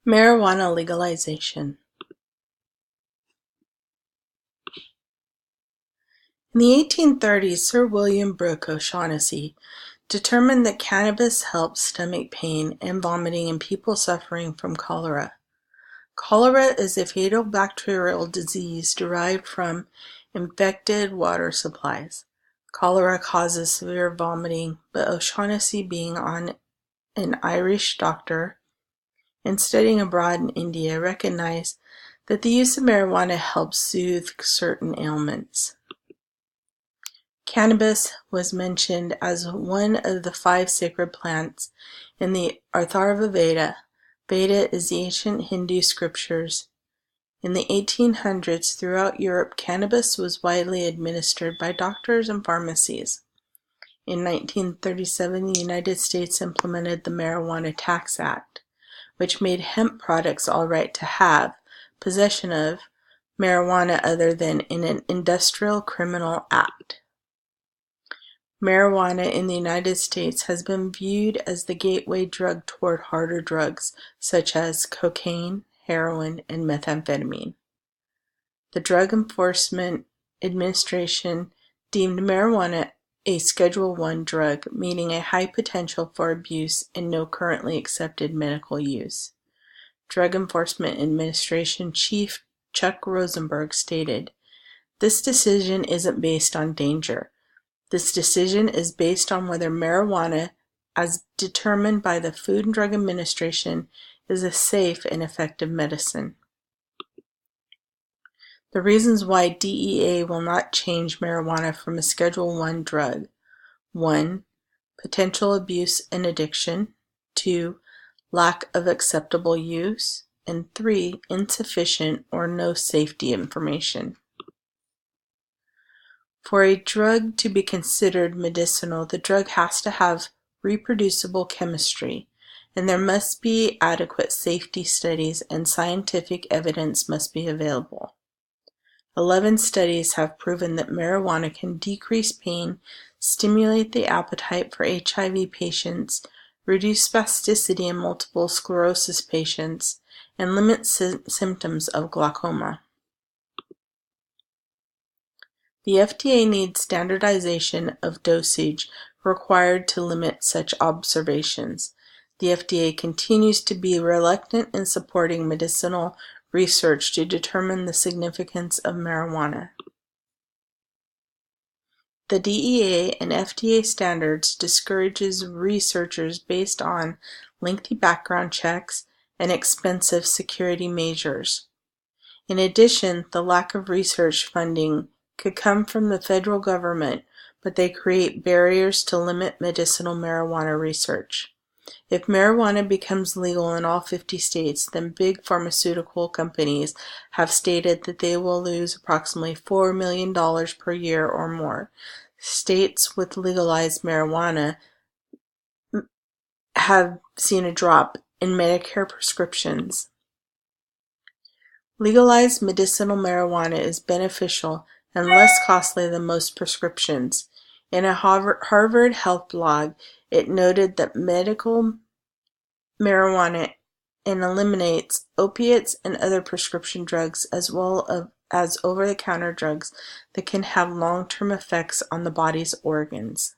Marijuana legalization. In the 1830s, Sir William Brooke O'Shaughnessy determined that cannabis helps stomach pain and vomiting in people suffering from cholera. Cholera is a fatal bacterial disease derived from infected water supplies. Cholera causes severe vomiting, but O'Shaughnessy, being an Irish doctor and studying abroad in India, recognized that the use of marijuana helps soothe certain ailments. Cannabis was mentioned as one of the 5 sacred plants in the Atharva Veda. Veda is the ancient Hindu scriptures. In the 1800s, throughout Europe, cannabis was widely administered by doctors and pharmacies. In 1937, the United States implemented the Marijuana Tax Act, which made hemp products all right to have possession of marijuana other than in an industrial criminal act. Marijuana in the United States has been viewed as the gateway drug toward harder drugs such as cocaine, heroin, and methamphetamine. The Drug Enforcement Administration deemed marijuana a Schedule I drug, meaning a high potential for abuse and no currently accepted medical use. Drug Enforcement Administration Chief Chuck Rosenberg stated, "This decision isn't based on danger. This decision is based on whether marijuana, as determined by the Food and Drug Administration, is a safe and effective medicine." The reasons why DEA will not change marijuana from a Schedule I drug: 1. Potential abuse and addiction. 2. Lack of acceptable use. And 3. Insufficient or no safety information. For a drug to be considered medicinal, the drug has to have reproducible chemistry, and there must be adequate safety studies and scientific evidence must be available. 11 studies have proven that marijuana can decrease pain, stimulate the appetite for HIV patients, reduce spasticity in multiple sclerosis patients, and limit symptoms of glaucoma. The FDA needs standardization of dosage required to limit such observations. The FDA continues to be reluctant in supporting medicinal research to determine the significance of marijuana. The DEA and FDA standards discourages researchers based on lengthy background checks and expensive security measures. In addition, the lack of research funding could come from the federal government, but they create barriers to limit medicinal marijuana research. If marijuana becomes legal in all 50 states, then big pharmaceutical companies have stated that they will lose approximately $4 million per year or more. States with legalized marijuana have seen a drop in Medicare prescriptions. Legalized medicinal marijuana is beneficial and less costly than most prescriptions. In a Harvard Health blog, it noted that medical marijuana eliminates opiates and other prescription drugs as well as over-the-counter drugs that can have long-term effects on the body's organs.